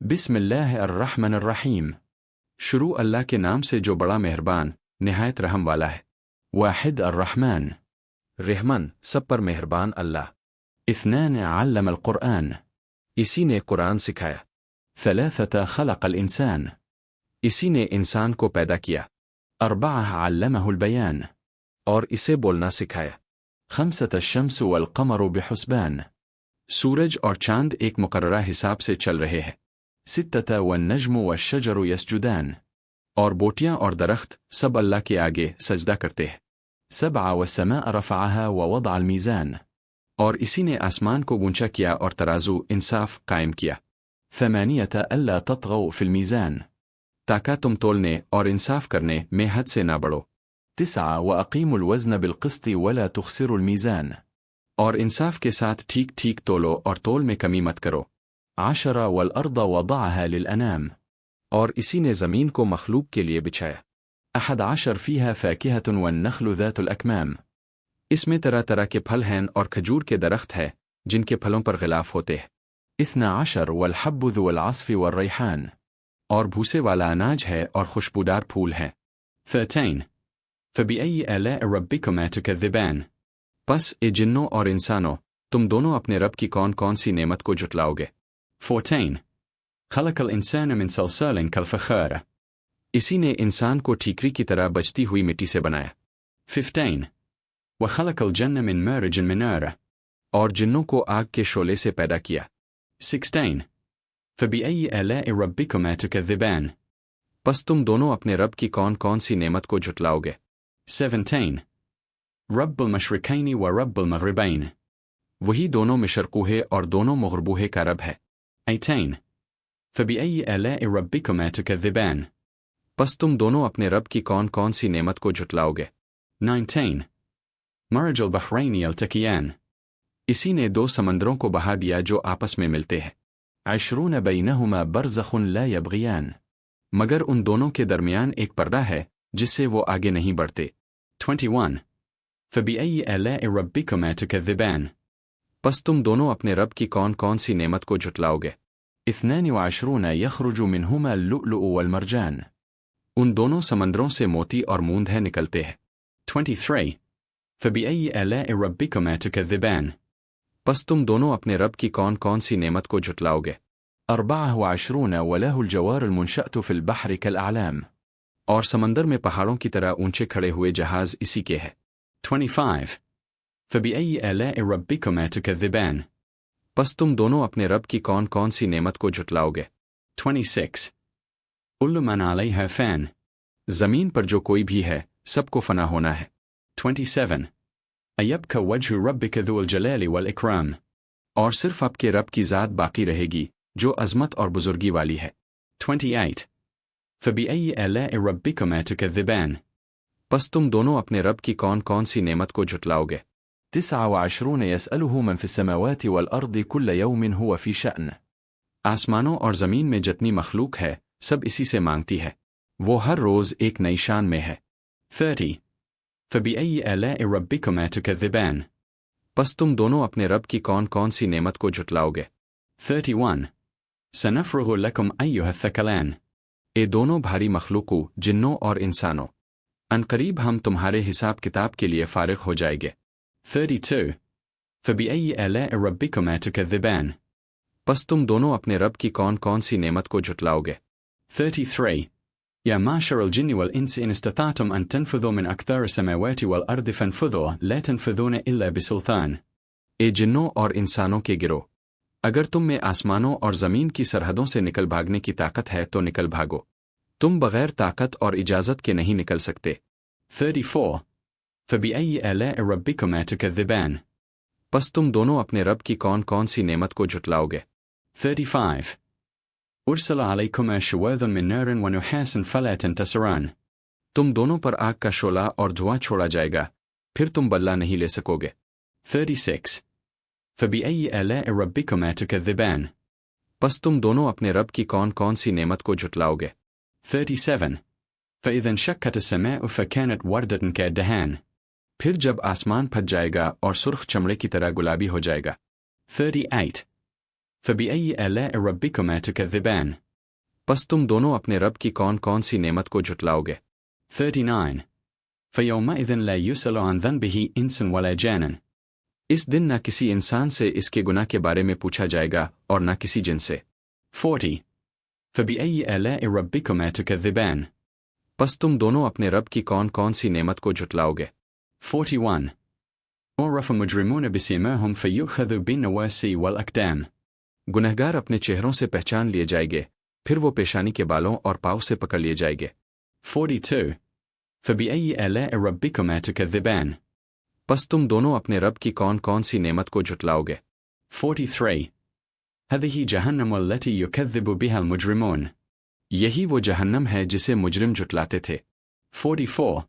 बिस्मिल्लाह अर्रहमान अर्रहीम। शुरू अल्लाह के नाम से जो बड़ा मेहरबान निहायत रहम वाला है। वाहिद अर्रहमान, रहमान सब पर मेहरबान अल्लाह। इत्नान अल्लम अल-कुरआन, इसी ने कुरान सिखाया। थलाथता खलक़ल इंसान, इसी ने इंसान को पैदा किया। अर्बअह अल्लमहुल बयान, और इसे बोलना सिखाया। खम्सत अश-शम्स वल क़मरु बिहुस्बान, सूरज और चांद एक मुकर्ररा हिसाब से चल रहे हैं। सित्तता वन्नज्मु वश्शजरु यस्जुदान, और बोटियां और दरख्त सब अल्लाह के आगे सजदा करते हैं। सबअ वस्समाअ रफ़अहा ववदअ अल-मीज़ान, और इसी ने आसमान को ऊंचा किया और तराजू इंसाफ कायम किया। थमानियता अल्ला तत्गौ फिल मीज़ान, ताका तुम तोलने और इंसाफ करने में हद से ना बढ़ो। तिस्आ व अक़ीमुल वज़न बिलक़िस्ति वला तुख़सिरुल मीज़ान, और इंसाफ के साथ ठीक ठीक तोलो और तोल में कमी मत करो। आशरा वल अर्द वदअहा लिल अनाम, और इसी ने ज़मीन को मखलूक के लिए बिछाया। अहद आशर फ़ीहा फ़ाकिहतुन वन्नख़्लु ज़ातुल अकमाम, इसमें तरह तरह के फल हैं और खजूर के दरख्त है जिनके फलों पर ग़िलाफ़ होते हैं। इत्ना आशर वल हब्बु ज़ुल आस्फ़ि वर रैहान, और भूसे वाला अनाज है और खुशबूदार फूल हैं। 13 फ़बिअय्यि आलाइ रब्बिकुमा तुकज़्ज़िबान, बस ए जिन्नों और इंसानों, तुम दोनों अपने रब की कौन कौन सी नेमत को जुटलाओगे। 14 खलक़ल इंसान मिन सलसालिन कल-फ़ख़ार, इसी ने इंसान को ठीकरी की तरह बचती हुई मिट्टी से बनाया। 15 व खलक़ल जन्न मिन मारिजिन मिन नार, और जिन्नों को आग के शोले से पैदा किया। 16 फ़बिअय्यि आलाइ रब्बिकुमा तुकज़्ज़िबान, बस तुम दोनों अपने रब की कौन कौन सी नेमत को जुटलाओगे। 17 रब्बुल मशरिक़ैनि व रब्बुल मग़रिबैन, वही दोनों मशरक़ूहे और दोनों मग़रिबूहे का रब है। 18 फ़बिअय्यि आलाइ रब्बिकुमा तुकज़्ज़िबान, बस तुम दोनों अपने रब की कौन कौन सी नेमत को जुटलाओगे। 19 मरजुल बहरैनि यल्तक़ियान, इसी ने दो समंदरों को बहा दिया जो आपस में मिलते हैं। 20 बैनहुमा बरज़ख़ुन ला यबग़ियान, मगर उन दोनों के दरमियान एक पर्दा है जिससे वो आगे नहीं बढ़ते। 21 फ़बिअय्यि आलाइ रब्बिकुमा तुकज़्ज़िबान, बस तुम दोनों अपने रब की कौन कौन सी नेमत को जुटलाओगे। 22 यख़रुजु मिनहुमा अल-लुअलुअ वल-मरजान, उन दोनों समंदरों से मोती और मूंदे निकलते हैं। 23 फ़बिअय्यि आलाइ रब्बिकुमा तुकज़्ज़िबान, बस तुम दोनों अपने रब की कौन कौन सी नेमत को जुटलाओगे। 24 वलहुल जवारुल मुनशअतु फ़िल बहरि कल-अअलाम, और समंदर में पहाड़ों की तरह ऊंचे खड़े हुए जहाज इसी के हैं। 25 फ़बिअय्यि आलाइ रब्बिकुमा तुकज़्ज़िबान, बस तुम दोनों अपने रब की कौन कौन सी नेमत को जुटलाओगे। 26 कुल्लु मन अलैहा फ़ान, ज़मीन पर जो कोई भी है सबको फना होना है। 27 अयब्का वज्हु रब्बिका ज़ुल जलालि वल इकराम, और सिर्फ आपके रब की ज़ात बाकी रहेगी जो अज़मत और बुज़ुर्गी वाली है। 28 फ़बिअय्यि आलाइ रब्बिकुमा तुकज़्ज़िबान, बस तुम दोनों अपने रब की कौन कौन सी नेमत को जुटलाओगे। 29 यसअलुहु मन फ़िस्समावाति वल अर्दि कुल्ल यौमिन हुवा फ़ी शअन, आसमानों और ज़मीन में जितनी मखलूक है सब इसी से मांगती है, वो हर रोज़ एक नई शान में है। 30 फ़बिअय्यि आलाइ रब्बिकुमा तुकज़्ज़िबान, बस तुम दोनों अपने रब की कौन कौन सी नेमत को जुटलाओगे। 31 सनफ़्रुगु लकुम अय्युहथ-थक़लान, ए दोनों भारी मखलूक़ों, जिन्नों और इंसानों, अनक़रीब हम तुम्हारे हिसाब किताब के लिए फ़ारिग़ हो जाएंगे। 32 फ़बिअय्यि आलाइ रब्बिकुमा तुकज़्ज़िबान, बस तुम दोनों अपने रब की कौन कौन सी नेमत को जुटलाओगे। 33 या माशरल जिन्नि वल इंसि इन इस्तताअतुम अन तनफुज़ू मिन अक़तारि समावाति वल अर्दि फ़न्फुज़ू ला तनफुज़ून इल्ला बिसुल्तान, ए जिन्नों और इंसानों के गिरोह, अगर तुम में आसमानों और ज़मीन की सरहदों से निकल भागने की ताकत है तो निकल भागो, तुम बग़ैर ताकत और इजाज़त के नहीं निकल सकते। 34 फ़बिअय्यि आलाइ रब्बिकुमा तुकज़्ज़िबान, बस तुम दोनों अपने रब की कौन कौन सी नेमत को जुटलाओगे। 35 उर्सिल अलैकुमा शुवाज़ुन मिन नारिन व नुहासन फ़ला तंतसिरान, तुम दोनों पर आग का शोला और धुआं छोड़ा जाएगा, फिर तुम बदला नहीं ले सकोगे। 36 फ़बिअय्यि आलाइ रब्बिकुमा तुकज़्ज़िबान, बस तुम दोनों अपने रब की कौन कौन सी नेमत को जुटलाओगे। 37 फ़इज़ा इंशक़्क़त अस्समाअु फ़कानत वर्दतन कद्दहान, फिर जब आसमान फट जाएगा और सुर्ख चमड़े की तरह गुलाबी हो जाएगा। 38 फ़बिअय्यि आलाइ रब्बिकुमा तुकज़्ज़िबान, बस तुम दोनों अपने रब की कौन कौन सी नेमत को झुटलाओगे। 39 फ़यौमइज़िन ला युसअलु अन ज़न्बिही इंसन वला जानन, इस दिन न किसी इंसान से इसके गुनाह के बारे में पूछा जाएगा और न किसी जिन से। 40 फ़बिअय्यि आलाइ रब्बिकुमा तुकज़्ज़िबान, बस तुम दोनों अपने रब की कौन कौन सी नेमत को झुटलाओगे। 41 उरफ़ मुजरिमून बिसीमाहुम फ़युअख़ज़ु बिन्नवासी वल अक़दाम, गुनहगार अपने चेहरों से पहचान लिए जाएंगे, फिर वो पेशानी के बालों और पाँव से पकड़ लिए जाएंगे। 42 फ़बिअय्यि आलाइ रब्बिकुमा तुकज़्ज़िबान, बस तुम दोनों अपने रब की कौन कौन सी नेमत को झुटलाओगे। 43 हज़िही जहन्नम अल्लती युकज़्ज़िबु बिहल मुजरिमून, यही वो जहन्नम है जिसे मुजरिम झुटलाते थे। 44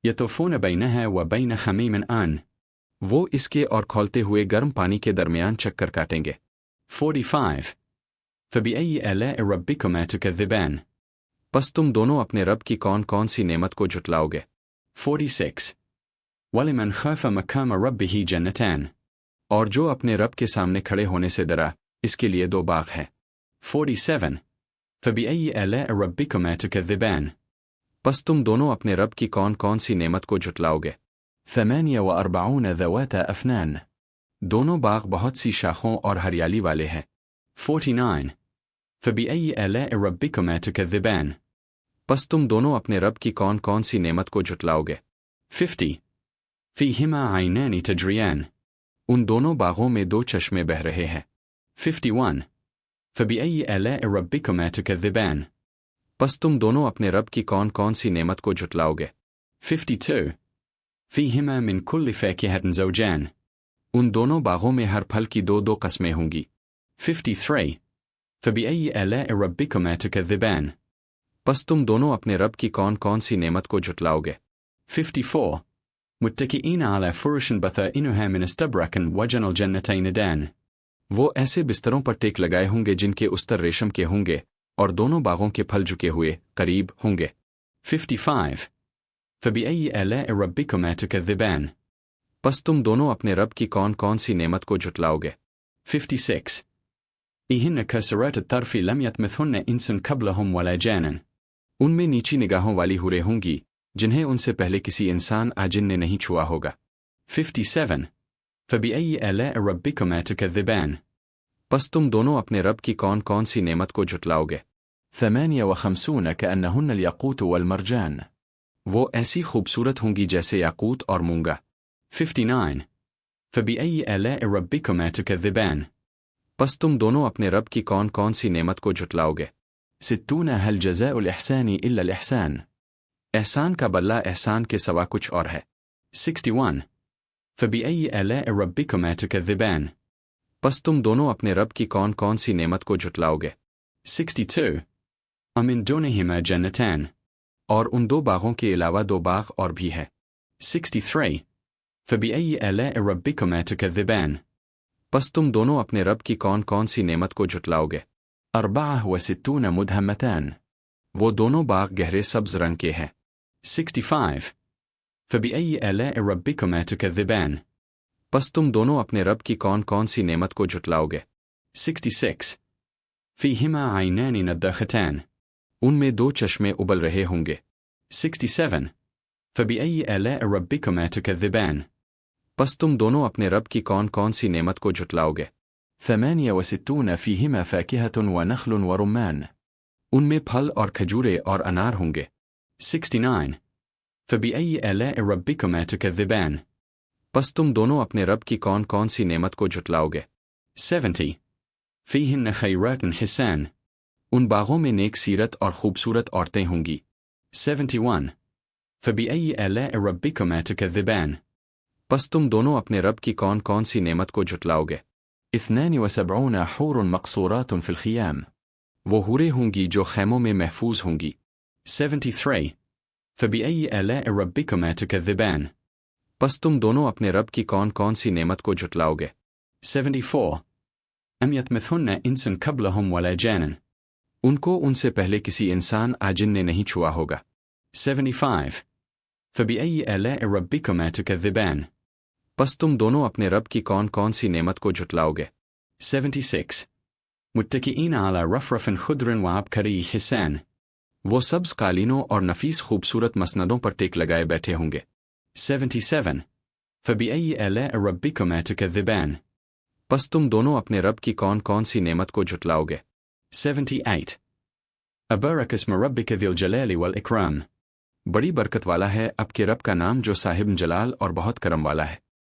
यतूफ़ून बैनहा व बैन हमीमिन आन, वो इसके और खौलते हुए गर्म पानी के दरमियान चक्कर काटेंगे। 45 फ़बिअय्यि आलाइ रब्बिकुमा तुकज़्ज़िबान, बस तुम दोनों अपने रब की कौन कौन सी नेमत को झुटलाओगे। 46 वलिमन ख़ाफ़ मक़ाम रब्बिही जन्नतान, और जो अपने रब के सामने खड़े होने से डरा, इसके लिए 2 बाग हैं। 47 फ़बिअय्यि आलाइ रब्बिकुमा तुकज़्ज़िबान, बस तुम दोनों अपने रब की कौन कौन सी नेमत को झुटलाओगे। 48 ज़वाता अफ़नान, दोनों बाग बहुत सी शाखों और हरियाली वाले हैं। 49 फ़बिअय्यि आलाइ रब्बिकुमा तुकज़्ज़िबान, बस तुम दोनों अपने रब की कौन कौन सी नेमत को झुटलाओगे। 50 फ़ीहिमा ऐनानि तजरियान, उन दोनों बागों में 2 चश्मे बह रहे हैं। 51 फ़बिअय्यि आलाइ रब्बिकुमा तुकज़्ज़िबान, बस तुम दोनों अपने रब की कौन कौन सी नेमत को झुटलाओगे। 52 फ़ीहिमा मिन कुल्लि फ़ाकिहतिन ज़ौजान, उन दोनों बागों में हर फल की 2-2 कस्में होंगी। 53 फ़बिअय्यि आलाइ रब्बिकुमा तुकज़्ज़िबान, बस तुम दोनों अपने रब की कौन कौन सी नेमत को झुटलाओगे। 54 मुत्तकिईन अला फ़ुरुशिन बताइनुहा मिन इस्तबरक़िन वजनल जन्नतैन दान, वो ऐसे बिस्तरों पर टेक लगाए होंगे जिनके उस्तर रेशम के होंगे और दोनों बागों के फल झुके हुए करीब होंगे। 55 फ़बिअय्यि आलाइ रब्बिकुमा तुकज़्ज़िबान, बस तुम दोनों अपने रब की कौन कौन सी नेमत को झुटलाओगे। 56 इहिन्न कसरत तरफ़ी लम यतमिथुन्न इंसन क़ब्लहुम वला जानन, उनमें नीची निगाहों वाली हुरें होंगी जिन्हें उनसे पहले किसी इंसान आजिन ने नहीं छुआ होगा। 57 फ़बिअय्यि आलाइ रब्बिकुमा तुकज़्ज़िबान, बस तुम दोनों अपने रब की कौन कौन सी नेमत को झुटलाओगे। 58 कअन्नहुन्न अल-याक़ूत वल मरजान, वो ऐसी खूबसूरत होंगी जैसे याकूत और मूंगा। 59 फ़बिअय्यि आलाइ रब्बिकुमा तुकज़्ज़िबान, बस तुम दोनों अपने रब की कौन कौन सी नेमत को झुटलाओगे। 60 हल जज़ाउल इहसानी इल्ला अल इहसान, एहसान का बदला एहसान के सिवा कुछ और है। 61 फ़बिअय्यि आलाइ रब्बिकुमा तुकज़्ज़िबान, बस तुम दोनों अपने रब की कौन कौन सी नेमत को झुटलाओगे। 62 अमिन दुनिहिमा जन्नतान, और उन 2 बागों के अलावा 2 बाग और भी है। 63 फ़बिअय्यि आलाइ रब्बिकुमा तुकज़्ज़िबान, बस तुम दोनों अपने रब की कौन कौन सी नेमत को झुटलाओगे। 64 मुदहम्मतान, वो दोनों बाग गहरे सब्ज़ रंग के हैं। 65 फ़बिअय्यि आलाइ रब्बिकुमा तुकज़्ज़िबान, बस तुम दोनों अपने रब की कौन कौन सी नेमत को झुटलाओगे। 66 फ़ीहिमा ऐनानि नद्दाख़तान, उनमें 2 चश्मे उबल रहे होंगे। 67 फ़बिअय्यि आलाइ रब्बिकुमा तुकज़्ज़िबान, बस तुम दोनों अपने रब की कौन कौन सी नेमत को झुटलाओगे। 68 फ़ीहिमा फ़ाकिहतुन व नख़लुन व रुम्मान, उनमें फल और खजूरें और अनार होंगे। 69 फ़बिअय्यि आलाइ रब्बिकुमा तुकज़्ज़िबान, बस तुम दोनों अपने रब की कौन कौन सी नेमत को झुटलाओगे। 70 फ़ीहिन्न ख़ैरातुन हिसान, उन बागों में नेक सीरत और खूबसूरत औरतें होंगी। 71 फ़बिअय्यि आलाइ रब्बिकुमा तुकज़्ज़िबान, बस तुम दोनों अपने रब की कौन कौन सी नेमत को झुटलाओगे। 72 हूरुन मक़सूरातुन फ़िल ख़ियाम, वो हूरें होंगी जो खैमों में महफूज होंगी। 73 फ़बिअय्यि आलाइ रब्बिकुमा तुकज़्ज़िबान, बस तुम दोनों अपने रब की कौन कौन सी नेमत को झुटलाओगे। 74 अम यतमिथुन्न इंसन क़ब्लहुम वला जानन, उनको उनसे पहले किसी इंसान आजिन ने नहीं छुआ होगा। 75 फ़बिअय्यि आलाइ रब्बिकुमा तुकज़्ज़िबान, बस तुम दोनों अपने रब की कौन कौन सी नेमत को झुटलाओगे। 76 मुत्तकीईन आला रफ़रफ़िन खुद्रिन व आबकरी हिसैन। वो सब्ज़ कालीनों और नफीस खूबसूरत मसनदों पर टेक लगाए बैठे होंगे। 77 फ़बिअय्यि आलाइ रब्बिकुमा तुकज़्ज़िबान। बस तुम दोनों अपने रब की कौन कौन सी नेमत को झुटलाओगे। 78 अबरक इस्म रब्बिक ज़िल जलाली वल इकराम। बड़ी बरकत वाला है आपके रब का नाम जो साहिब जलाल और बहुत करम वाला है।